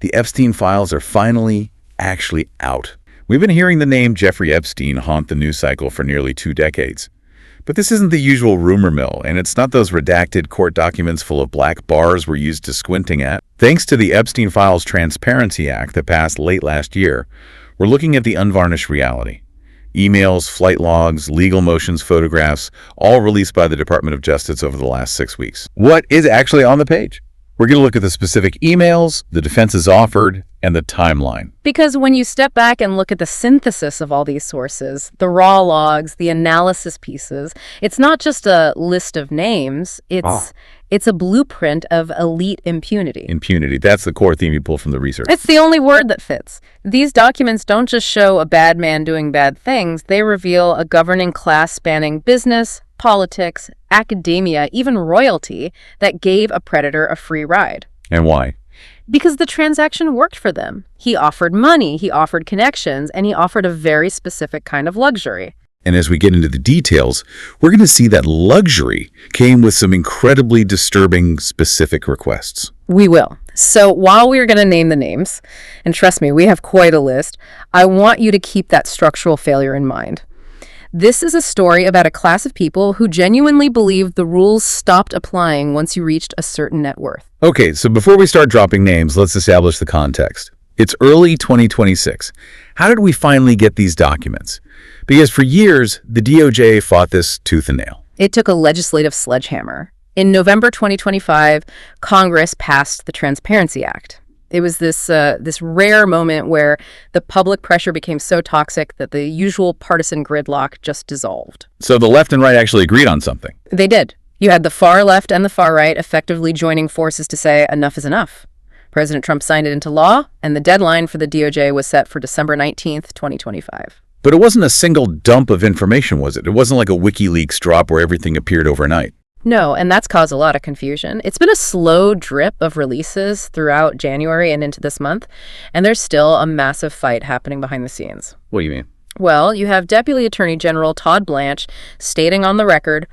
The Epstein files are finally actually out. We've been hearing the name Jeffrey Epstein haunt the news cycle for nearly 2 decades. But this isn't the usual rumor mill, and it's not those redacted court documents full of black bars we're used to squinting at. Thanks to the Epstein Files Transparency Act that passed late last year, we're looking at the unvarnished reality. Emails, flight logs, legal motions, photographs, all released by the Department of Justice over the last 6 weeks. What is actually on the page? We're going to look at the specific emails, the defenses offered, and the timeline. Because when you step back and look at the synthesis of all these sources, the raw logs, the analysis pieces, it's not just a list of names, it's a blueprint of elite impunity. Impunity, that's the core theme you pull from the research. It's the only word that fits. These documents don't just show a bad man doing bad things, they reveal a governing class spanning business, politics, academia, even royalty that gave a predator a free ride. And why? Because the transaction worked for them. He offered money, he offered connections, and he offered a very specific kind of luxury. And as we get into the details, we're going to see that luxury came with some incredibly disturbing specific requests. We will. So while we're going to name the names, and trust me, we have quite a list, I want you to keep that structural failure in mind. This is a story about a class of people who genuinely believed the rules stopped applying once you reached a certain net worth. Okay, so before we start dropping names, let's establish the context. It's early 2026. How did we finally get these documents? Because for years, the DOJ fought this tooth and nail. It took a legislative sledgehammer. In November 2025, Congress passed the Transparency Act. It was this rare moment where the public pressure became so toxic that the usual partisan gridlock just dissolved. So the left and right actually agreed on something. They did. You had the far left and the far right effectively joining forces to say enough is enough. President Trump signed it into law, and the deadline for the DOJ was set for December 19th, 2025. But it wasn't a single dump of information, was it? It wasn't like a WikiLeaks drop where everything appeared overnight. No, and that's caused a lot of confusion. It's been a slow drip of releases throughout January and into this month, and there's still a massive fight happening behind the scenes. What do you mean? Well, you have Deputy Attorney General Todd Blanche stating on the record,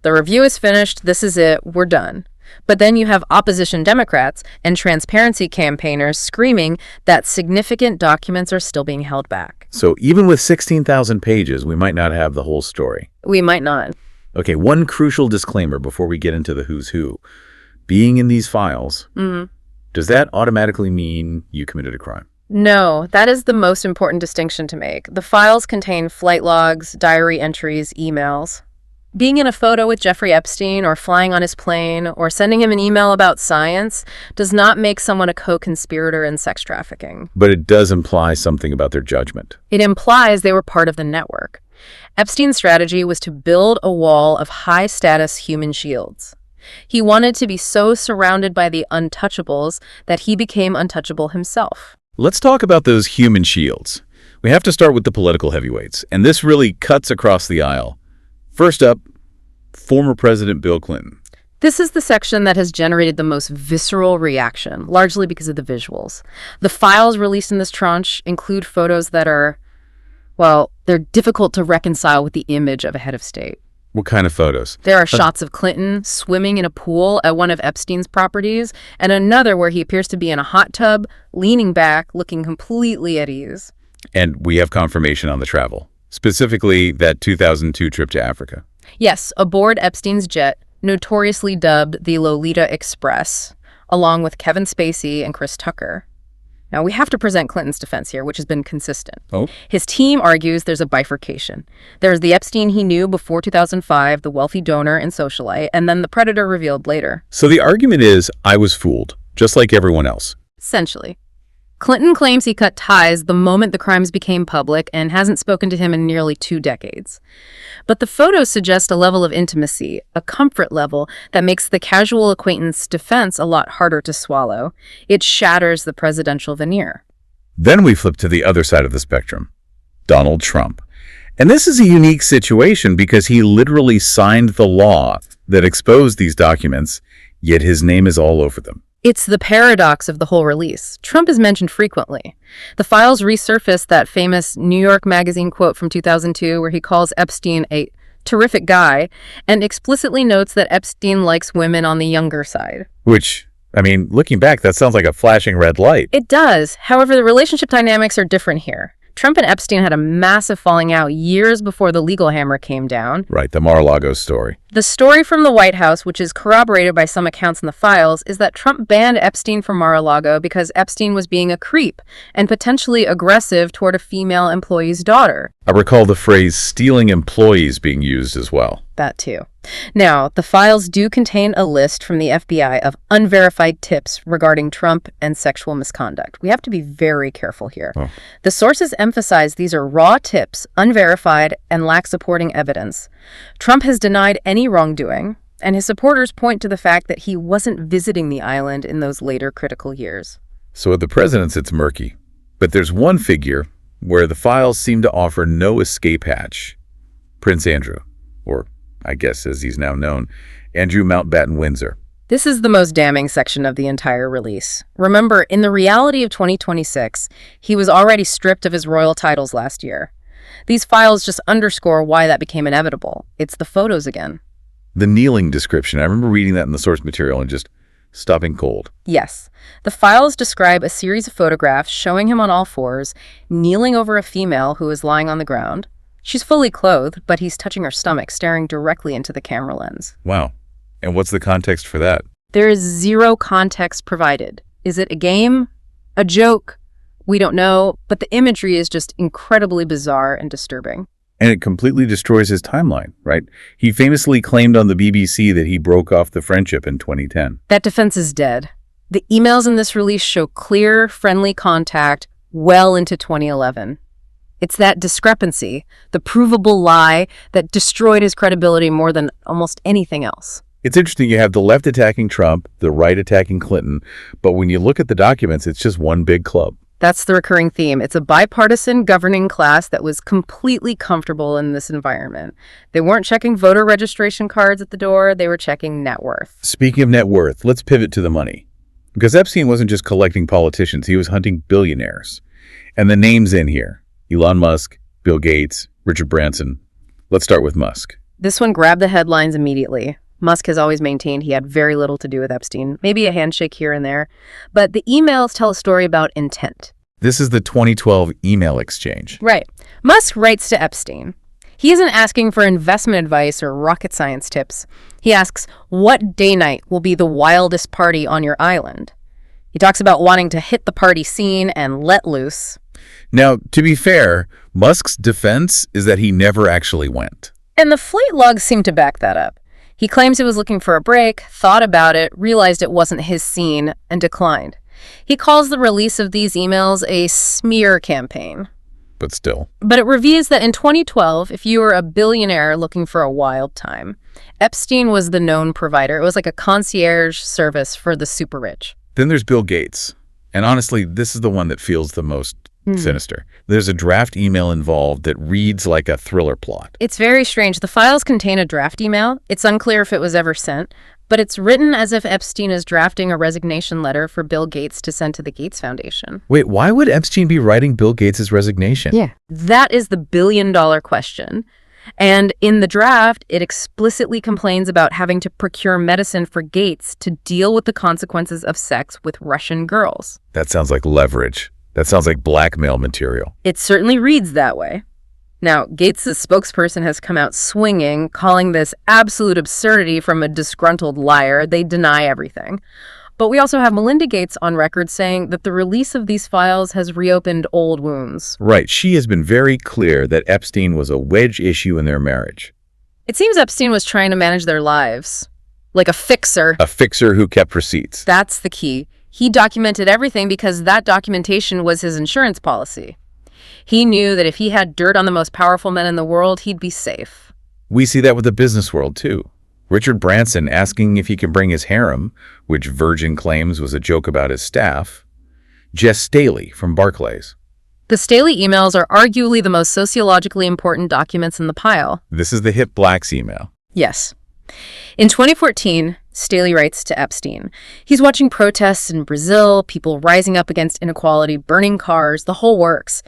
"The review is finished, this is it, we're done." But then you have opposition Democrats and transparency campaigners screaming that significant documents are still being held back. So even with 16,000 pages, we might not have the whole story. We might not. Okay, one crucial disclaimer before we get into the who's who. Being in these files, does that automatically mean you committed a crime? No, that is the most important distinction to make. The files contain flight logs, diary entries, emails. Being in a photo with Jeffrey Epstein or flying on his plane or sending him an email about science does not make someone a co-conspirator in sex trafficking. But it does imply something about their judgment. It implies they were part of the network. Epstein's strategy was to build a wall of high-status human shields. He wanted to be so surrounded by the untouchables that he became untouchable himself. Let's talk about those human shields. We have to start with the political heavyweights, and this really cuts across the aisle. First up, former President Bill Clinton. This is the section that has generated the most visceral reaction, largely because of the visuals. The files released in this tranche include photos that are, well, they're difficult to reconcile with the image of a head of state. What kind of photos? There are shots of Clinton swimming in a pool at one of Epstein's properties, and another where he appears to be in a hot tub, leaning back, looking completely at ease. And we have confirmation on the travel, specifically that 2002 trip to Africa. Yes, aboard Epstein's jet, notoriously dubbed the Lolita Express, along with Kevin Spacey and Chris Tucker. Now, we have to present Clinton's defense here, which has been consistent. Oh? His team argues there's a bifurcation. There's the Epstein he knew before 2005, the wealthy donor and socialite, and then the predator revealed later. So the argument is, I was fooled, just like everyone else. Essentially. Clinton claims he cut ties the moment the crimes became public and hasn't spoken to him in nearly 2 decades. But the photos suggest a level of intimacy, a comfort level that makes the casual acquaintance defense a lot harder to swallow. It shatters the presidential veneer. Then we flip to the other side of the spectrum, Donald Trump. And this is a unique situation because he literally signed the law that exposed these documents, yet his name is all over them. It's the paradox of the whole release. Trump is mentioned frequently. The files resurfaced that famous New York Magazine quote from 2002 where he calls Epstein a terrific guy and explicitly notes that Epstein likes women on the younger side. Which I mean, looking back, that sounds like a flashing red light. It does. However, the relationship dynamics are different here. Trump and Epstein had a massive falling out years before the legal hammer came down. Right, the Mar-a-Lago story. The story from the White House, which is corroborated by some accounts in the files, is that Trump banned Epstein from Mar-a-Lago because Epstein was being a creep and potentially aggressive toward a female employee's daughter. I recall the phrase stealing employees being used as well. That too. Now, the files do contain a list from the FBI of unverified tips regarding Trump and sexual misconduct. We have to be very careful here. Oh. The sources emphasize these are raw tips, unverified, and lack supporting evidence. Trump has denied any wrongdoing, and his supporters point to the fact that he wasn't visiting the island in those later critical years. So with the presidents, it's murky. But there's one figure where the files seem to offer no escape hatch. Prince Andrew, or I guess as he's now known, Andrew Mountbatten Windsor. This is the most damning section of the entire release. Remember, in the reality of 2026, he was already stripped of his royal titles last year. These files just underscore why that became inevitable. It's the photos again. The kneeling description, I remember reading that in the source material and just stopping cold. Yes. The files describe a series of photographs showing him on all fours, kneeling over a female who is lying on the ground. She's fully clothed, but he's touching her stomach, staring directly into the camera lens. Wow. And what's the context for that? There is zero context provided. Is it a game? A joke? We don't know, but the imagery is just incredibly bizarre and disturbing. And it completely destroys his timeline, right? He famously claimed on the BBC that he broke off the friendship in 2010. That defense is dead. The emails in this release show clear, friendly contact well into 2011. It's that discrepancy, the provable lie, that destroyed his credibility more than almost anything else. It's interesting, you have the left attacking Trump, the right attacking Clinton, but when you look at the documents, it's just one big club. That's the recurring theme. It's a bipartisan governing class that was completely comfortable in this environment. They weren't checking voter registration cards at the door, they were checking net worth. Speaking of net worth, let's pivot to the money. Because Epstein wasn't just collecting politicians, he was hunting billionaires. And the names in here: Elon Musk, Bill Gates, Richard Branson. Let's start with Musk. This one grabbed the headlines immediately. Musk has always maintained he had very little to do with Epstein, maybe a handshake here and there. But the emails tell a story about intent. This is the 2012 email exchange. Right. Musk writes to Epstein. He isn't asking for investment advice or rocket science tips. He asks, what day night will be the wildest party on your island? He talks about wanting to hit the party scene and let loose. Now, to be fair, Musk's defense is that he never actually went. And the flight logs seem to back that up. He claims he was looking for a break, thought about it, realized it wasn't his scene, and declined. He calls the release of these emails a smear campaign. But still. But it reveals that in 2012, if you were a billionaire looking for a wild time, Epstein was the known provider. It was like a concierge service for the super rich. Then there's Bill Gates. And honestly, this is the one that feels the most sinister. There's a draft email involved that reads like a thriller plot. It's very strange. The files contain a draft email. It's unclear if it was ever sent, but it's written as if Epstein is drafting a resignation letter for Bill Gates to send to the Gates Foundation. Wait, why would Epstein be writing Bill Gates' resignation? Yeah. That is the billion-dollar question. And in the draft, it explicitly complains about having to procure medicine for Gates to deal with the consequences of sex with Russian girls. That sounds like leverage. That sounds like blackmail material. It certainly reads that way. Now, Gates' spokesperson has come out swinging, calling this absolute absurdity from a disgruntled liar. They deny everything. But we also have Melinda Gates on record saying that the release of these files has reopened old wounds. Right. She has been very clear that Epstein was a wedge issue in their marriage. It seems Epstein was trying to manage their lives. Like a fixer. A fixer who kept receipts. That's the key. He documented everything because that documentation was his insurance policy. He knew that if he had dirt on the most powerful men in the world, he'd be safe. We see that with the business world, too. Richard Branson asking if he can bring his harem, which Virgin claims was a joke about his staff. Jess Staley from Barclays. The Staley emails are arguably the most sociologically important documents in the pile. This is the Hip Blacks email. Yes. In 2014, Staley writes to Epstein. He's watching protests in Brazil, people rising up against inequality, burning cars, the whole works.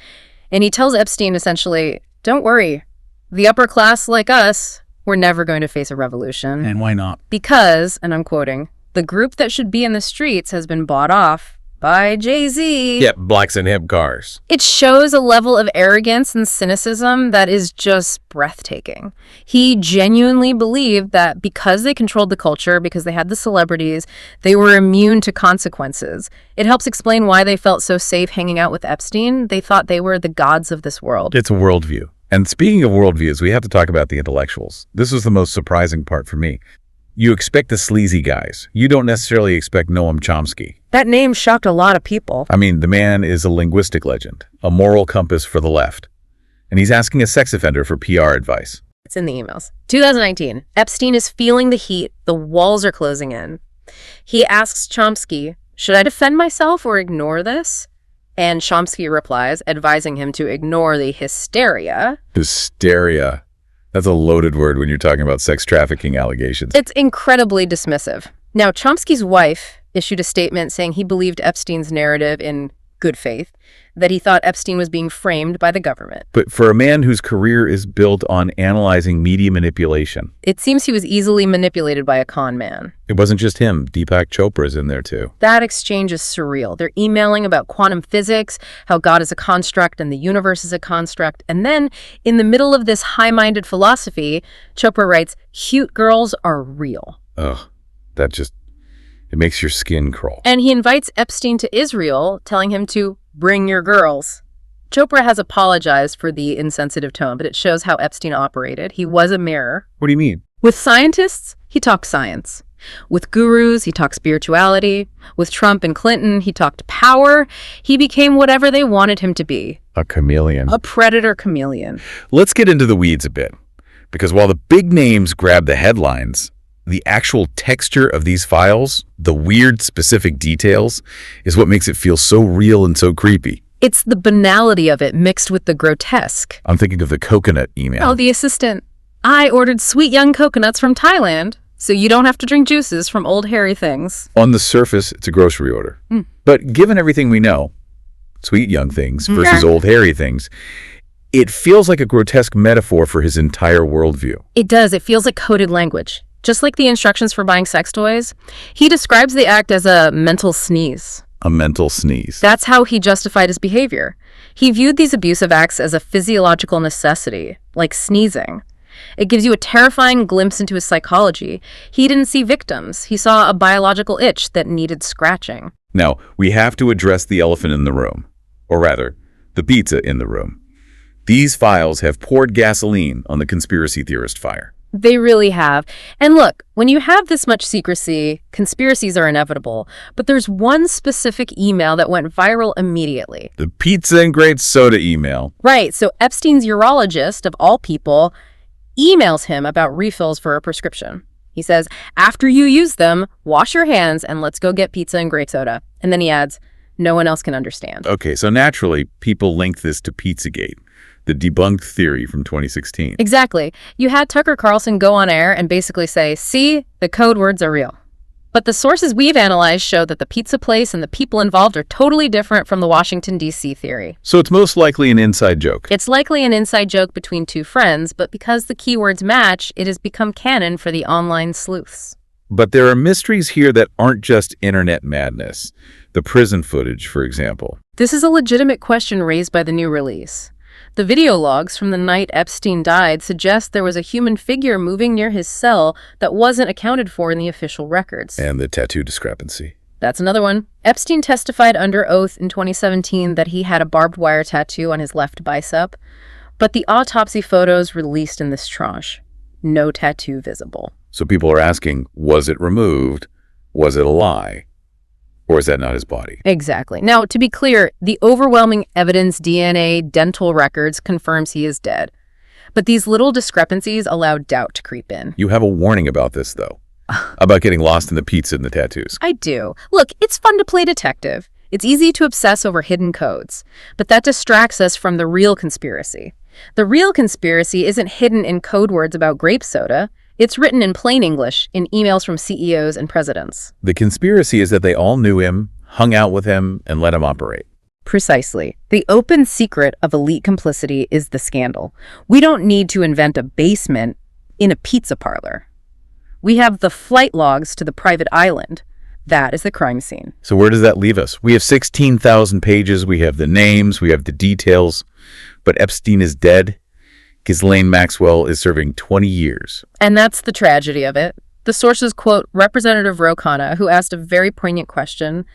And he tells Epstein essentially, don't worry, the upper class like us, we're never going to face a revolution. And why not? Because, and I'm quoting, The group that should be in the streets has been bought off by Jay-Z. Yep, blacks and hip cars. It shows a level of arrogance and cynicism that is just breathtaking. He genuinely believed that because they controlled the culture, because they had the celebrities, they were immune to consequences. It helps explain why they felt so safe hanging out with Epstein. They thought they were the gods of this world. It's a worldview. And speaking of worldviews, we have to talk about the intellectuals. This was the most surprising part for me. You expect the sleazy guys. You don't necessarily expect Noam Chomsky. That name shocked a lot of people. I mean, the man is a linguistic legend, a moral compass for the left. And he's asking a sex offender for PR advice. It's in the emails. 2019. Epstein is feeling the heat. The walls are closing in. He asks Chomsky, should I defend myself or ignore this? And Chomsky replies, advising him to ignore the hysteria. Hysteria. That's a loaded word when you're talking about sex trafficking allegations. It's incredibly dismissive. Now, Chomsky's wife issued a statement saying he believed Epstein's narrative in good faith, that he thought Epstein was being framed by the government. But for a man whose career is built on analyzing media manipulation. It seems he was easily manipulated by a con man. It wasn't just him. Deepak Chopra's in there too. That exchange is surreal. They're emailing about quantum physics, how God is a construct and the universe is a construct. And then, in the middle of this high-minded philosophy, Chopra writes, cute girls are real. Ugh, it makes your skin crawl. And he invites Epstein to Israel, telling him to bring your girls. Chopra has apologized for the insensitive tone, but it shows how Epstein operated. He was a mirror. What do you mean? With scientists, he talked science. With gurus, he talked spirituality. With Trump and Clinton, he talked power. He became whatever they wanted him to be. A chameleon. A predator chameleon. Let's get into the weeds a bit. Because while the big names grab the headlines, the actual texture of these files, the weird specific details, is what makes it feel so real and so creepy. It's the banality of it mixed with the grotesque. I'm thinking of the coconut email. Oh, the assistant. I ordered sweet young coconuts from Thailand, so you don't have to drink juices from old hairy things. On the surface, it's a grocery order. But given everything we know, sweet young things versus old hairy things, it feels like a grotesque metaphor for his entire worldview. It does. It feels like coded language. Just like the instructions for buying sex toys, he describes the act as a mental sneeze. A mental sneeze. That's how he justified his behavior. He viewed these abusive acts as a physiological necessity, like sneezing. It gives you a terrifying glimpse into his psychology. He didn't see victims. He saw a biological itch that needed scratching. Now, we have to address the elephant in the room. Or rather, the pizza in the room. These files have poured gasoline on the conspiracy theorist fire. They really have. And look, when you have this much secrecy, conspiracies are inevitable. But there's one specific email that went viral immediately. The pizza and great soda email. Right, so Epstein's urologist, of all people, emails him about refills for a prescription. He says, after you use them, wash your hands and let's go get pizza and great soda. And then he adds, no one else can understand. Okay, so naturally, people link this to Pizzagate, the debunked theory from 2016. Exactly. You had Tucker Carlson go on air and basically say, see, the code words are real. But the sources we've analyzed show that the pizza place and the people involved are totally different from the Washington, D.C. theory. So it's most likely an inside joke. It's likely an inside joke between two friends, but because the keywords match, it has become canon for the online sleuths. But there are mysteries here that aren't just internet madness. The prison footage, for example. This is a legitimate question raised by the new release. The video logs from the night Epstein died suggest there was a human figure moving near his cell that wasn't accounted for in the official records. And the tattoo discrepancy. That's another one. Epstein testified under oath in 2017 that he had a barbed wire tattoo on his left bicep, but the autopsy photos released in this tranche, no tattoo visible. So people are asking, was it removed? Was it a lie? Or is that not his body? Exactly. Now, to be clear, the overwhelming evidence, DNA, dental records confirms he is dead. But these little discrepancies allow doubt to creep in. You have a warning about this, though. About getting lost in the pizza and the tattoos. I do. Look, it's fun to play detective. It's easy to obsess over hidden codes. But that distracts us from the real conspiracy. The real conspiracy isn't hidden in code words about grape soda. It's written in plain English, in emails from CEOs and presidents. The conspiracy is that they all knew him, hung out with him, and let him operate. Precisely. The open secret of elite complicity is the scandal. We don't need to invent a basement in a pizza parlor. We have the flight logs to the private island. That is the crime scene. So where does that leave us? We have 16,000 pages, we have the names, we have the details, but Epstein is dead. Ghislaine Maxwell is serving 20 years. And that's the tragedy of it. The sources quote Representative Ro Khanna, who asked a very poignant question.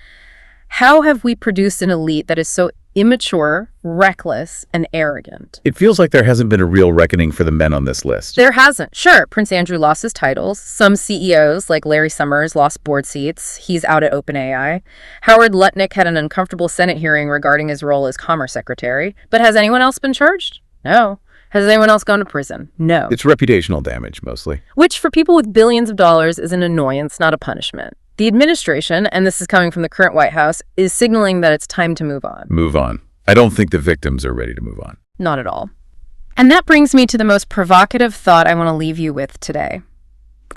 How have we produced an elite that is so immature, reckless, and arrogant? It feels like there hasn't been a real reckoning for the men on this list. There hasn't. Sure, Prince Andrew lost his titles. Some CEOs, like Larry Summers, lost board seats. He's out at OpenAI. Howard Lutnick had an uncomfortable Senate hearing regarding his role as Commerce Secretary. But has anyone else been charged? No. Has anyone else gone to prison? No. It's reputational damage, mostly. Which, for people with billions of dollars, is an annoyance, not a punishment. The administration, and this is coming from the current White House, is signaling that it's time to move on. Move on. I don't think the victims are ready to move on. Not at all. And that brings me to the most provocative thought I want to leave you with today.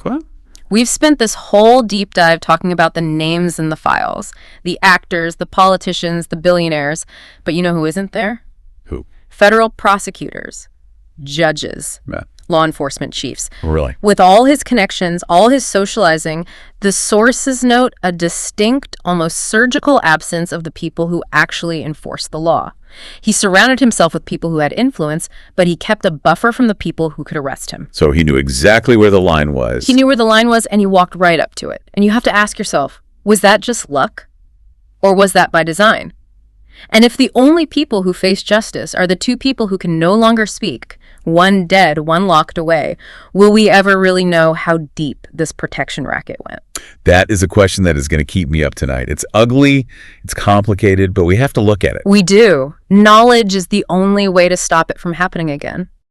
What? We've spent this whole deep dive talking about the names in the files, the actors, the politicians, the billionaires, but you know who isn't there? Who? Federal prosecutors, judges, Yeah. law enforcement chiefs. Really? With all his connections, all his socializing, the sources note a distinct, almost surgical absence of the people who actually enforce the law. He surrounded himself with people who had influence, but he kept a buffer from the people who could arrest him. So he knew exactly where the line was. He knew where the line was, and he walked right up to it. And you have to ask yourself, was that just luck? Or was that by design? And if the only people who face justice are the two people who can no longer speak, one dead, one locked away, will we ever really know how deep this protection racket went? That is a question that is going to keep me up tonight. It's ugly, it's complicated, but we have to look at it. We do. Knowledge is the only way to stop it from happening again.